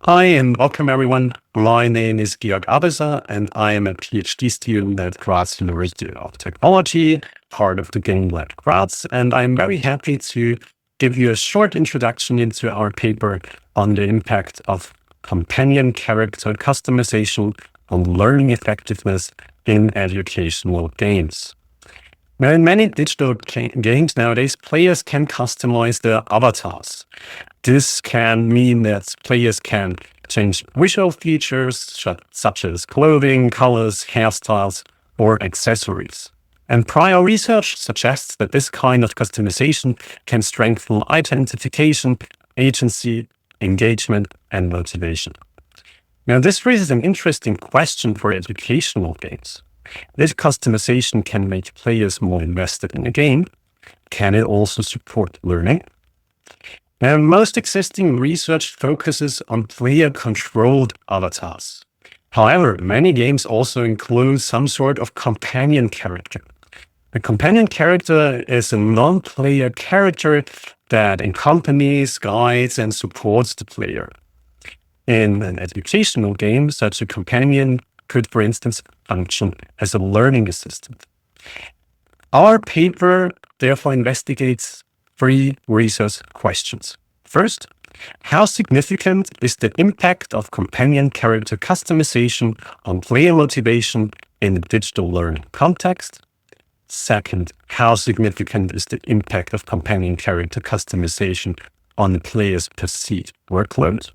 Hi and welcome everyone. My name is Georg Abeser and I am a PhD student at Graz University of Technology, part of the Game Lab Graz, and I'm very happy to give you a short introduction into our paper on the impact of companion character customization on learning effectiveness in educational games. Now, in many digital games nowadays, players can customize their avatars. This can mean that players can change visual features such as clothing, colors, hairstyles, or accessories. And prior research suggests that this kind of customization can strengthen identification, agency, engagement, and motivation. Now, this raises an interesting question for educational games. This customization can make players more invested in a game. Can it also support learning? Now, most existing research focuses on player-controlled avatars. However, many games also include some sort of companion character. A companion character is a non-player character that accompanies, guides, and supports the player. In an educational game, such a companion could, for instance, function as a learning assistant. Our paper therefore investigates three research questions. First, how significant is the impact of companion character customization on player motivation in a digital learning context? Second, how significant is the impact of companion character customization on the player's perceived workload?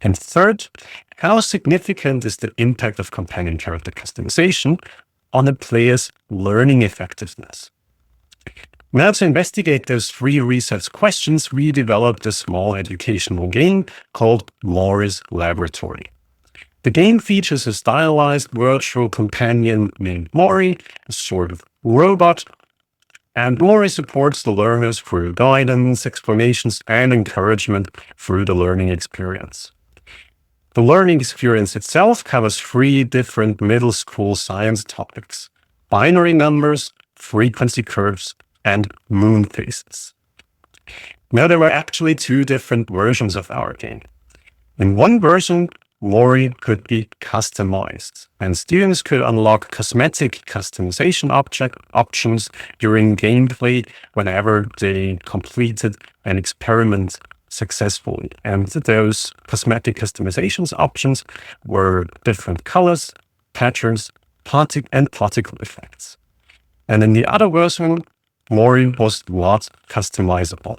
And third, how significant is the impact of companion character customization on a player's learning effectiveness? Now, to investigate those three research questions, we developed a small educational game called Mori's Laboratory. The game features a stylized virtual companion named Mori, a sort of robot, and Mori supports the learners through guidance, explanations, and encouragement through the learning experience. The learning experience itself covers three different middle school science topics: binary numbers, frequency curves, and moon phases. Now, there were actually two different versions of our game. In one version, Mori could be customized, and students could unlock cosmetic customization options during gameplay whenever they completed an experiment successfully. And those cosmetic customizations options were different colors, patterns, and particle effects. And in the other version, Mori was not customizable.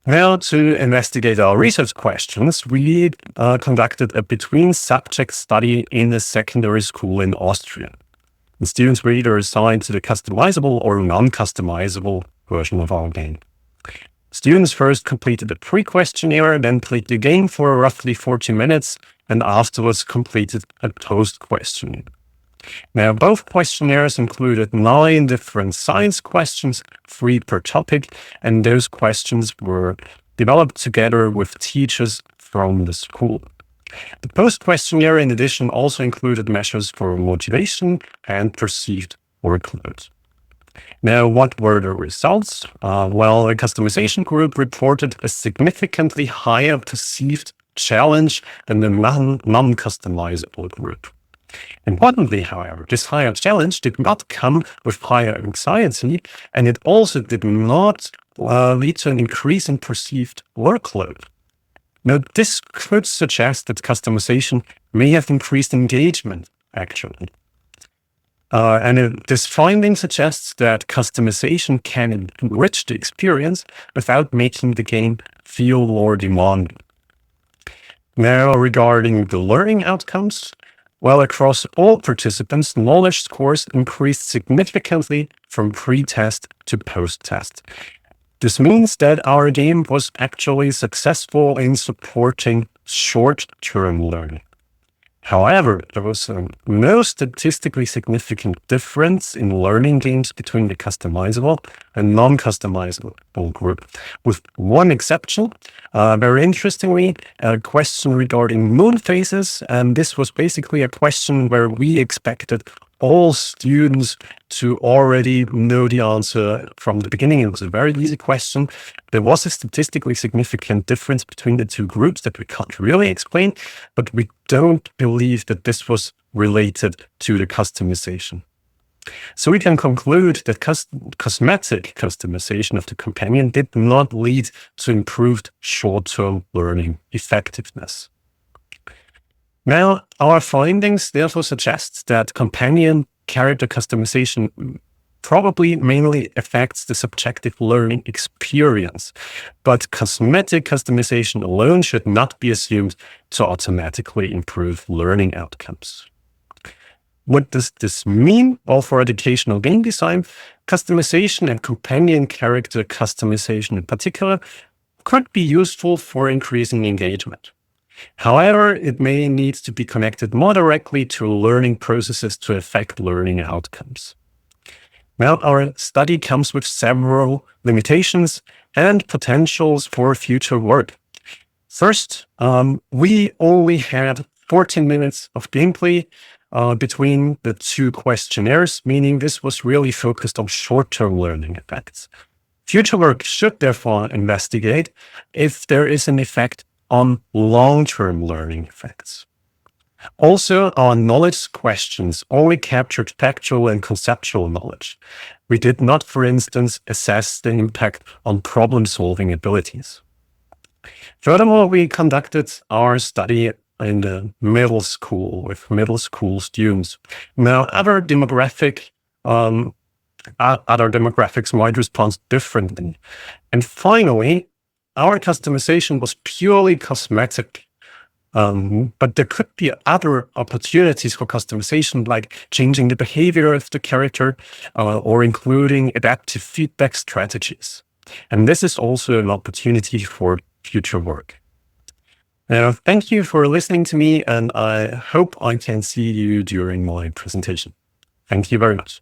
Now, to investigate our research questions, we conducted a between-subject study in a secondary school in Austria. The students were either assigned to the customizable or non-customizable version of our game. Students first completed a pre-questionnaire, then played the game for roughly 40 minutes, and afterwards completed a post-questionnaire. Now, both questionnaires included 9 different science questions, 3 per topic, and those questions were developed together with teachers from the school. The post-questionnaire, in addition, also included measures for motivation and perceived workload. Now, what were the results? Well, a customization group reported a significantly higher perceived challenge than the non-customizable group. Importantly, however, this higher challenge did not come with higher anxiety, and it also did not lead to an increase in perceived workload. Now, this could suggest that customization may have increased engagement, actually. This finding suggests that customization can enrich the experience without making the game feel more demanding. Now, regarding the learning outcomes, well, across all participants, knowledge scores increased significantly from pre-test to post-test. This means that our game was actually successful in supporting short-term learning. However, there was no statistically significant difference in learning games between the customizable and non-customizable group, with one exception. Very interestingly, a question regarding moon phases, and this was basically a question where we expected all students to already know the answer from the beginning. It was a very easy question. There was a statistically significant difference between the two groups that we can't really explain, but we don't believe that this was related to the customization. So we can conclude that cosmetic customization of the companion did not lead to improved short-term learning effectiveness. Now, our findings therefore suggest that companion character customization probably mainly affects the subjective learning experience, but cosmetic customization alone should not be assumed to automatically improve learning outcomes. What does this mean? Well, for educational game design, customization and companion character customization in particular could be useful for increasing engagement. However, it may need to be connected more directly to learning processes to affect learning outcomes. Well, our study comes with several limitations and potentials for future work. First, we only had 14 minutes of gameplay between the two questionnaires, meaning this was really focused on short-term learning effects. Future work should therefore investigate if there is an effect on long-term learning effects. Also, our knowledge questions only captured factual and conceptual knowledge. We did not, for instance, assess the impact on problem-solving abilities. Furthermore, we conducted our study in the middle school with middle school students. Now, other demographics might respond differently. And finally, our customization was purely cosmetic, but there could be other opportunities for customization, like changing the behavior of the character or including adaptive feedback strategies. And this is also an opportunity for future work. Now, thank you for listening to me, and I hope I can see you during my presentation. Thank you very much.